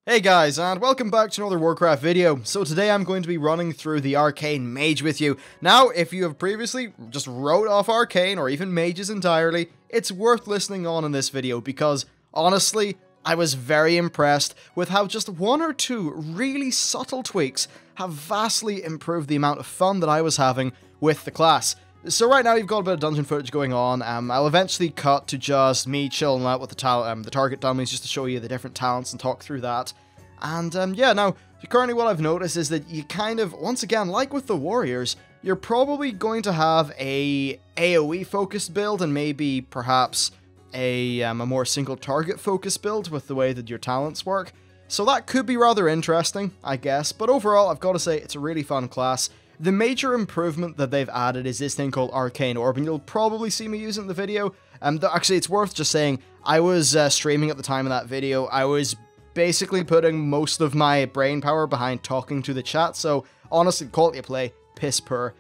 Hey guys, and welcome back to another Warcraft video. So today I'm going to be running through the Arcane Mage with you. Now, if you have previously just wrote off Arcane, or even Mages entirely, it's worth listening on in this video, because, honestly, I was very impressed with how just one or two really subtle tweaks have vastly improved the amount of fun that I was having with the class. So right now you've got a bit of dungeon footage going on. I'll eventually cut to just me chilling out with the target dummies just to show you the different talents and talk through that. And yeah, now currently what I've noticed is that you kind of, once again, like with the warriors, you're probably going to have a AoE focused build and maybe perhaps a more single target focused build with the way that your talents work. So that could be rather interesting, I guess, but overall I've got to say it's a really fun class. The major improvement that they've added is this thing called Arcane Orb, and you'll probably see me use it in the video. Actually, it's worth just saying, I was streaming at the time of that video. I was basically putting most of my brain power behind talking to the chat, so honestly, quality of play, piss poor.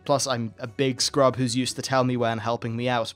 Plus, I'm a big scrub who's used to tell me when helping me out.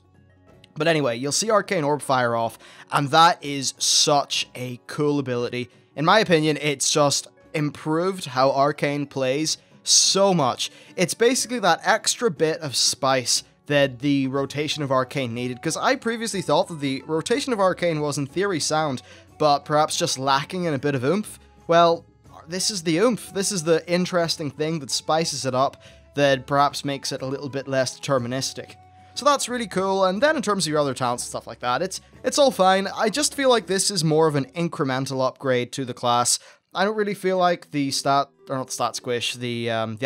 But anyway, you'll see Arcane Orb fire off, and that is such a cool ability. In my opinion, it's just improved how Arcane plays so much. It's basically that extra bit of spice that the rotation of Arcane needed, because I previously thought that the rotation of Arcane was in theory sound, but perhaps just lacking in a bit of oomph. Well, this is the oomph. This is the interesting thing that spices it up, that perhaps makes it a little bit less deterministic. So that's really cool, and then in terms of your other talents and stuff like that, it's all fine. I just feel like this is more of an incremental upgrade to the class. I don't really feel like the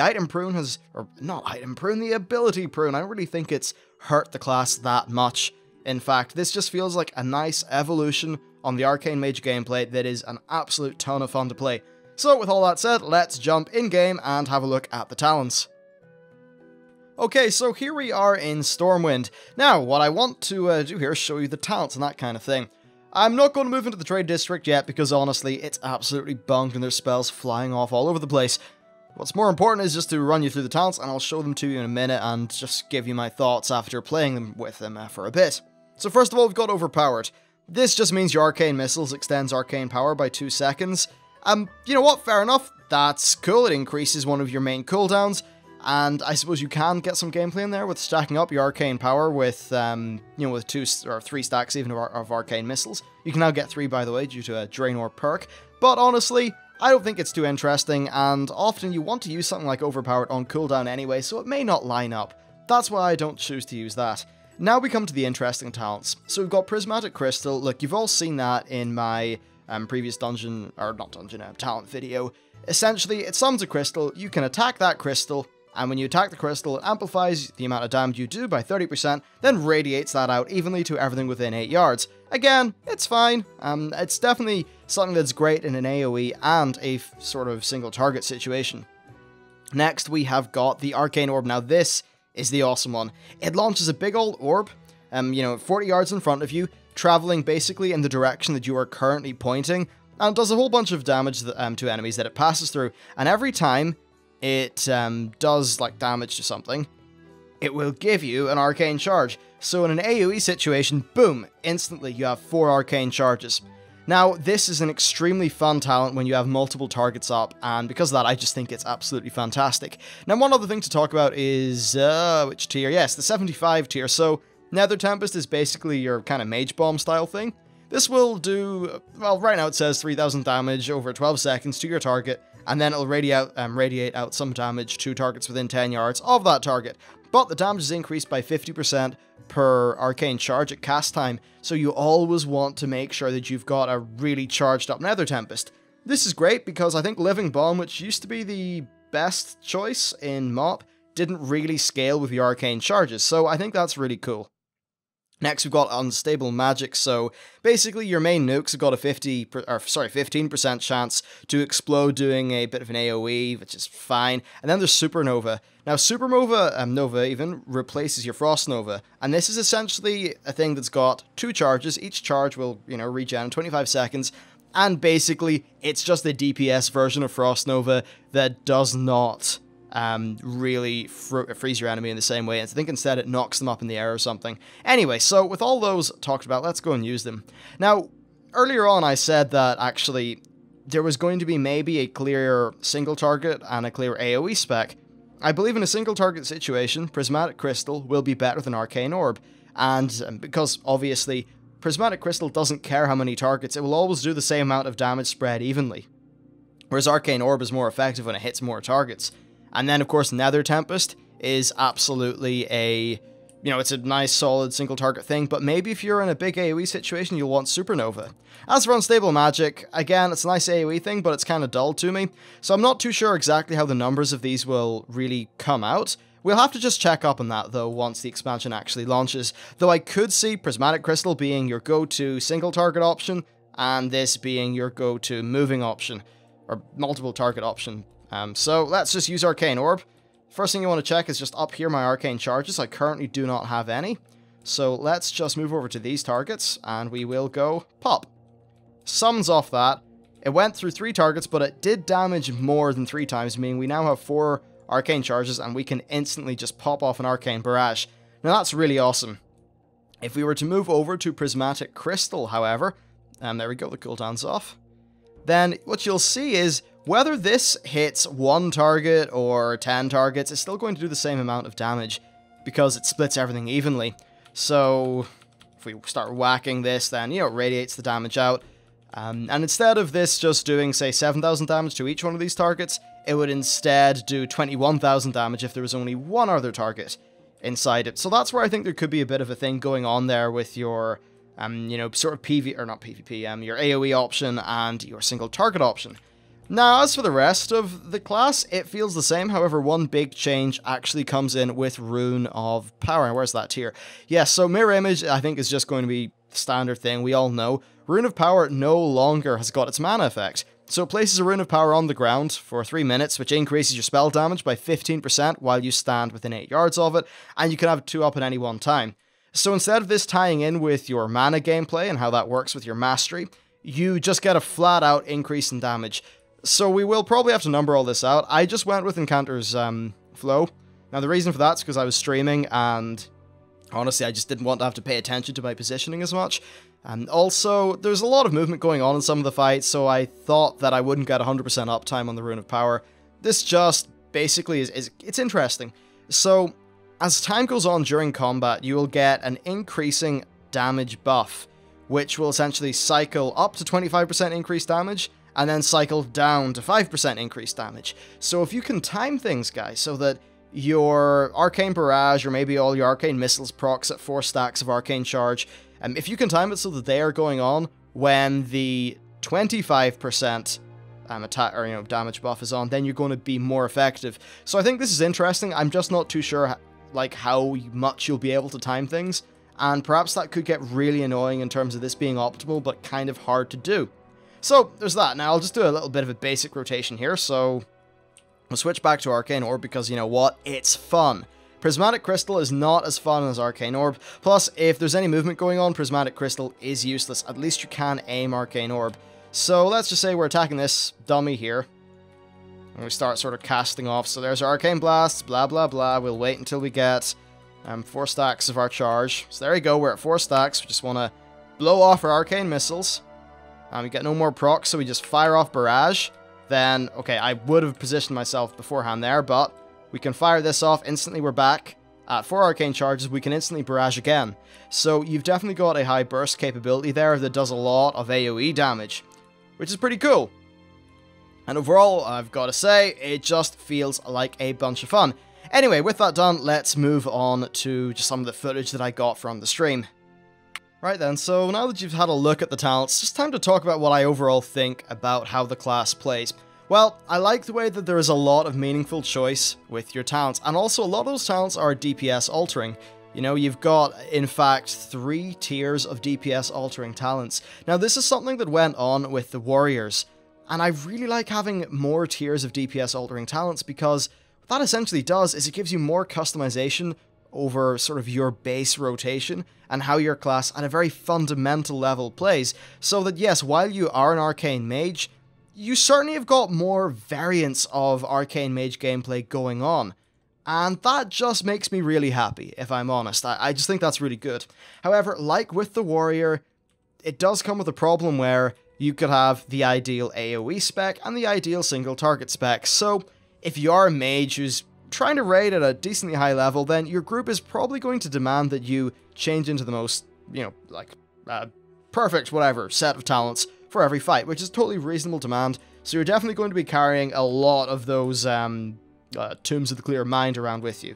item prune has, or not item prune, the ability prune, I don't really think it's hurt the class that much. In fact, this just feels like a nice evolution on the Arcane Mage gameplay that is an absolute ton of fun to play. So with all that said, let's jump in-game and have a look at the talents. Okay, so here we are in Stormwind. Now, what I want to do here is show you the talents and that kind of thing. I'm not going to move into the trade district yet because honestly, it's absolutely bunked and there's spells flying off all over the place. What's more important is just to run you through the talents, and I'll show them to you in a minute and just give you my thoughts after playing them with them for a bit. So first of all, we've got Overpowered. This just means your Arcane Missiles extends arcane power by 2 seconds. You know what, fair enough, that's cool, it increases one of your main cooldowns, and I suppose you can get some gameplay in there with stacking up your arcane power with, you know, with 2 or 3 stacks even of arcane missiles. You can now get 3, by the way, due to a Draenor perk, but honestly, I don't think it's too interesting, and often you want to use something like Overpowered on cooldown anyway, so it may not line up. That's why I don't choose to use that. Now we come to the interesting talents. So we've got Prismatic Crystal. Look, you've all seen that in my previous talent video. Essentially, it summons a crystal, you can attack that crystal, and when you attack the crystal, it amplifies the amount of damage you do by 30%, then radiates that out evenly to everything within 8 yards. Again, it's fine. It's definitely something that's great in an AoE and a sort of single target situation. Next, we have got the Arcane Orb. Now this is the awesome one. It launches a big old orb, you know, 40 yards in front of you, traveling basically in the direction that you are currently pointing, and does a whole bunch of damage to enemies that it passes through. And every time it does like damage to something, it will give you an arcane charge. So in an AoE situation, boom, instantly you have 4 arcane charges. Now, this is an extremely fun talent when you have multiple targets up, and because of that, I just think it's absolutely fantastic. Now, one other thing to talk about is, which tier? Yes, the 75 tier. So, Nether Tempest is basically your kind of Mage Bomb style thing. This will do, well, right now it says 3000 damage over 12 seconds to your target, and then it'll radiate out some damage to targets within 10 yards of that target. But the damage is increased by 50% per arcane charge at cast time, so you always want to make sure that you've got a really charged up Nether Tempest. This is great because I think Living Bomb, which used to be the best choice in MoP, didn't really scale with the arcane charges, so I think that's really cool. Next, we've got Unstable Magic, so basically your main nukes have got a 15% chance to explode doing a bit of an AoE, which is fine, and then there's Supernova. Now, Supernova, Nova even, replaces your Frost Nova, and this is essentially a thing that's got 2 charges. Each charge will, you know, regen in 25 seconds, and basically, it's just the DPS version of Frost Nova that does not really freeze your enemy in the same way. I think instead it knocks them up in the air or something. Anyway, so with all those talked about, let's go and use them. Now, earlier on I said that actually there was going to be maybe a clear single target and a clear AoE spec, I believe in a single target situation, Prismatic Crystal will be better than Arcane Orb. And because, obviously, Prismatic Crystal doesn't care how many targets, it will always do the same amount of damage spread evenly. Whereas Arcane Orb is more effective when it hits more targets. And then, of course, Nether Tempest is absolutely a... You know, it's a nice, solid, single-target thing, but maybe if you're in a big AoE situation, you'll want Supernova. As for Unstable Magic, again, it's a nice AoE thing, but it's kind of dull to me, so I'm not too sure exactly how the numbers of these will really come out. We'll have to just check up on that, though, once the expansion actually launches, though I could see Prismatic Crystal being your go-to single-target option, and this being your go-to moving option, or multiple-target option. So let's just use Arcane Orb. First thing you want to check is just up here my arcane charges. I currently do not have any. So let's just move over to these targets and we will go pop. Summons off that. It went through 3 targets, but it did damage more than 3 times, meaning we now have 4 arcane charges and we can instantly just pop off an arcane barrage. Now that's really awesome. If we were to move over to Prismatic Crystal, however, and there we go, the cooldown's off, then what you'll see is whether this hits 1 target or 10 targets, it's still going to do the same amount of damage because it splits everything evenly. So if we start whacking this, then, you know, it radiates the damage out. And instead of this just doing, say, 7,000 damage to each one of these targets, it would instead do 21,000 damage if there was only 1 other target inside it. So that's where I think there could be a bit of a thing going on there with your, you know, sort of PvP, your AoE option and your single target option. Now, as for the rest of the class, it feels the same. However, one big change actually comes in with Rune of Power. Where's that tier? Yes, so Mirror Image, I think, is just going to be the standard thing. We all know. Rune of Power no longer has got its mana effect. So it places a Rune of Power on the ground for 3 minutes, which increases your spell damage by 15% while you stand within 8 yards of it, and you can have 2 up at any one time. So instead of this tying in with your mana gameplay and how that works with your mastery, you just get a flat-out increase in damage. So we will probably have to number all this out. I just went with Encanter's flow. Now the reason for that is because I was streaming and honestly I just didn't want to have to pay attention to my positioning as much. And also there's a lot of movement going on in some of the fights, so I thought that I wouldn't get 100% uptime on the Rune of Power. This just basically it's interesting. So as time goes on during combat, you will get an increasing damage buff, which will essentially cycle up to 25% increased damage, and then cycle down to 5% increased damage. So if you can time things, guys, so that your Arcane Barrage, or maybe all your Arcane Missiles procs at 4 stacks of Arcane Charge, if you can time it so that they are going on when the 25% attack or damage buff is on, then you're going to be more effective. So I think this is interesting. I'm just not too sure like how much you'll be able to time things, and perhaps that could get really annoying in terms of this being optimal, but kind of hard to do. So, there's that. Now, I'll just do a little bit of a basic rotation here, so we'll switch back to Arcane Orb because, you know what, it's fun. Prismatic Crystal is not as fun as Arcane Orb, plus, if there's any movement going on, Prismatic Crystal is useless. At least you can aim Arcane Orb. So, let's just say we're attacking this dummy here, and we start sort of casting off. So there's our Arcane Blasts, blah blah blah. We'll wait until we get 4 stacks of our charge. So there you go, we're at 4 stacks. We just want to blow off our Arcane Missiles. We get no more procs, so we just fire off Barrage. Then, okay, I would have positioned myself beforehand there, but we can fire this off. Instantly we're back at 4 Arcane Charges. We can instantly Barrage again. So you've definitely got a high burst capability there that does a lot of AoE damage, which is pretty cool. And overall, I've got to say, it just feels like a bunch of fun. Anyway, with that done, let's move on to just some of the footage that I got from the stream. Right then, so now that you've had a look at the talents, it's just time to talk about what I overall think about how the class plays. Well, I like the way that there is a lot of meaningful choice with your talents, and also a lot of those talents are DPS altering. You know, you've got, in fact, 3 tiers of DPS altering talents. Now, this is something that went on with the Warriors, and I really like having more tiers of DPS altering talents because what that essentially does is it gives you more customization over sort of your base rotation and how your class at a very fundamental level plays, so that yes, while you are an Arcane Mage, you certainly have got more variants of Arcane Mage gameplay going on. And that just makes me really happy, if I'm honest. I just think that's really good. However, like with the Warrior, it does come with a problem where you could have the ideal AoE spec and the ideal single target spec. So if you are a mage who's trying to raid at a decently high level, then your group is probably going to demand that you change into the most, perfect whatever set of talents for every fight, which is totally reasonable demand. So you're definitely going to be carrying a lot of those Tombs of the Clear Mind around with you.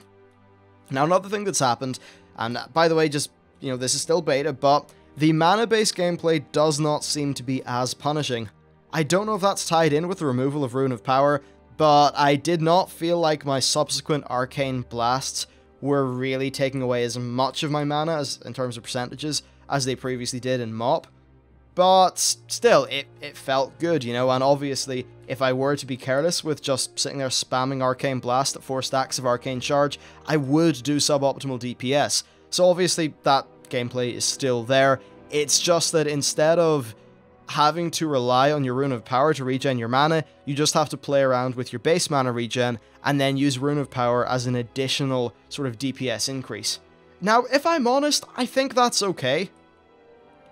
Now, another thing that's happened, and by the way, just, this is still beta, but the mana-based gameplay does not seem to be as punishing. I don't know if that's tied in with the removal of Rune of Power, but I did not feel like my subsequent Arcane Blasts were really taking away as much of my mana, as in terms of percentages, as they previously did in MoP. But still, it felt good, and obviously, if I were to be careless with just sitting there spamming Arcane Blast at 4 stacks of Arcane Charge, I would do suboptimal DPS. So obviously, that gameplay is still there. It's just that instead of having to rely on your Rune of Power to regen your mana, you just have to play around with your base mana regen, and then use Rune of Power as an additional sort of DPS increase. Now, if I'm honest, I think that's okay.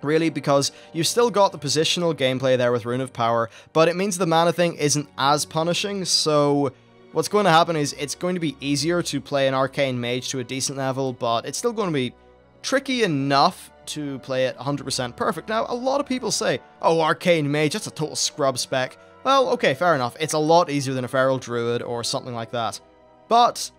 Really, because you've still got the positional gameplay there with Rune of Power, but it means the mana thing isn't as punishing, so what's going to happen is it's going to be easier to play an Arcane Mage to a decent level, but it's still going to be tricky enough to play it 100% perfect. Now, a lot of people say, oh, Arcane Mage, that's a total scrub spec. Well, okay, fair enough. It's a lot easier than a Feral Druid or something like that. But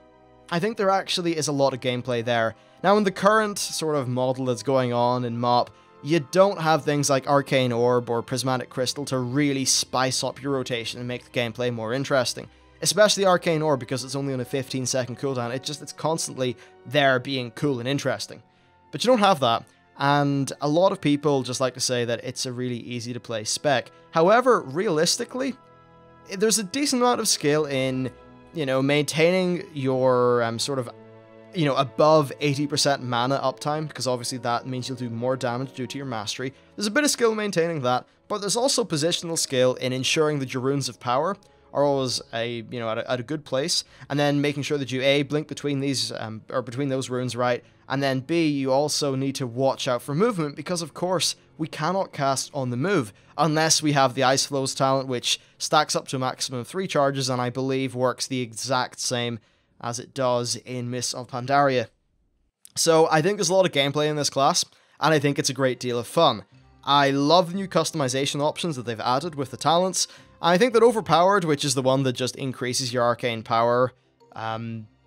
I think there actually is a lot of gameplay there. Now, in the current sort of model that's going on in MoP, you don't have things like Arcane Orb or Prismatic Crystal to really spice up your rotation and make the gameplay more interesting. Especially Arcane Orb, because it's only on a 15-second cooldown. It's constantly there being cool and interesting. But you don't have that, and a lot of people just like to say that it's a really easy to play spec. However, realistically, there's a decent amount of skill in, maintaining your above 80% mana uptime, because obviously that means you'll do more damage due to your mastery. There's a bit of skill maintaining that, but there's also positional skill in ensuring that your Runes of Power are always at a good place, and then making sure that you A, blink between these, or between those runes right, and then B, you also need to watch out for movement, because of course, we cannot cast on the move, unless we have the Ice Flows talent, which stacks up to a maximum of 3 charges, and I believe works the exact same as it does in Mists of Pandaria. So I think there's a lot of gameplay in this class, and I think it's a great deal of fun. I love the new customization options that they've added with the talents. I think that Overpowered, which is the one that just increases your arcane power,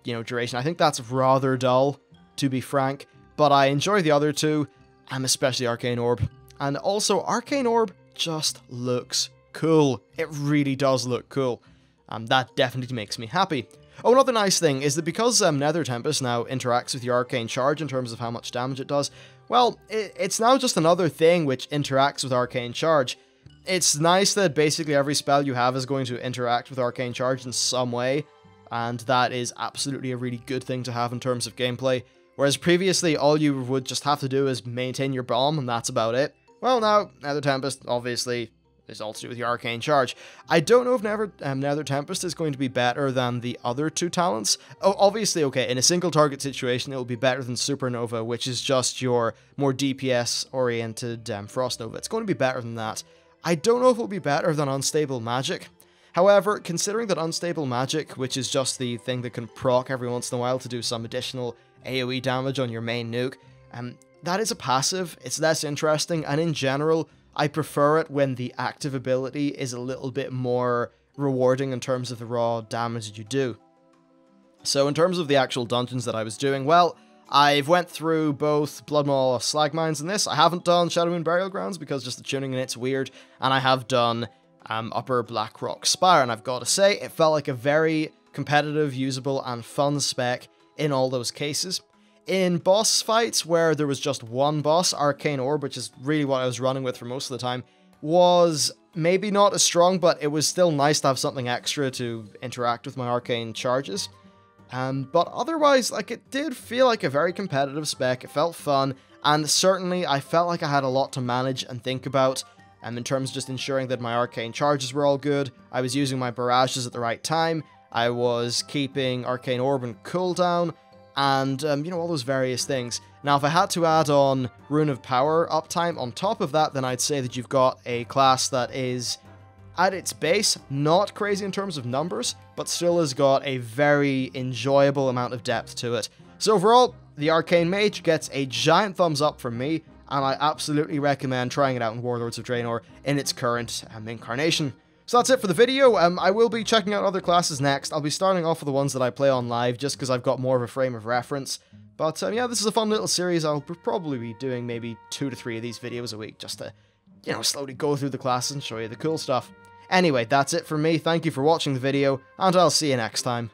duration, I think that's rather dull, to be frank, but I enjoy the other two, and especially Arcane Orb. And also, Arcane Orb just looks cool. It really does look cool. That definitely makes me happy. Oh, another nice thing is that because Nether Tempest now interacts with your Arcane Charge in terms of how much damage it does, well, it's now just another thing which interacts with Arcane Charge. It's nice that basically every spell you have is going to interact with Arcane Charge in some way, and that is absolutely a really good thing to have in terms of gameplay. Whereas previously, all you would just have to do is maintain your bomb, and that's about it. Well, now, Nether Tempest, obviously, is all to do with your Arcane Charge. I don't know if Nether Tempest is going to be better than the other two talents. Oh, obviously, okay, in a single target situation, it will be better than Supernova, which is just your more DPS-oriented Frost Nova. It's going to be better than that. I don't know if it'll be better than Unstable Magic. However, considering that Unstable Magic, which is just the thing that can proc every once in a while to do some additional AoE damage on your main nuke, that is a passive, it's less interesting, and in general, I prefer it when the active ability is a little bit more rewarding in terms of the raw damage that you do. So in terms of the actual dungeons that I was doing, well, I've went through both Bloodmaw Slag Mines and this. I haven't done Shadowmoon Burial Grounds because just the tuning in it's weird, and I have done Upper Blackrock Spire, and I've got to say, it felt like a very competitive, usable, and fun spec in all those cases. In boss fights where there was just one boss, Arcane Orb, which is really what I was running with for most of the time, was maybe not as strong, but it was still nice to have something extra to interact with my arcane charges. But otherwise, it did feel like a very competitive spec, it felt fun, and certainly I felt like I had a lot to manage and think about, in terms of just ensuring that my arcane charges were all good, I was using my barrages at the right time, I was keeping Arcane Orb and cooldown, and, all those various things. Now, if I had to add on Rune of Power uptime on top of that, then I'd say that you've got a class that is, at its base, not crazy in terms of numbers, but still has got a very enjoyable amount of depth to it. So overall, the Arcane Mage gets a giant thumbs up from me, and I absolutely recommend trying it out in Warlords of Draenor in its current incarnation. So that's it for the video. I will be checking out other classes next. I'll be starting off with the ones that I play on live, just because I've got more of a frame of reference. But yeah, this is a fun little series. I'll probably be doing maybe 2 to 3 of these videos a week, just to, you know, slowly go through the classes and show you the cool stuff. Anyway, that's it from me. Thank you for watching the video, and I'll see you next time.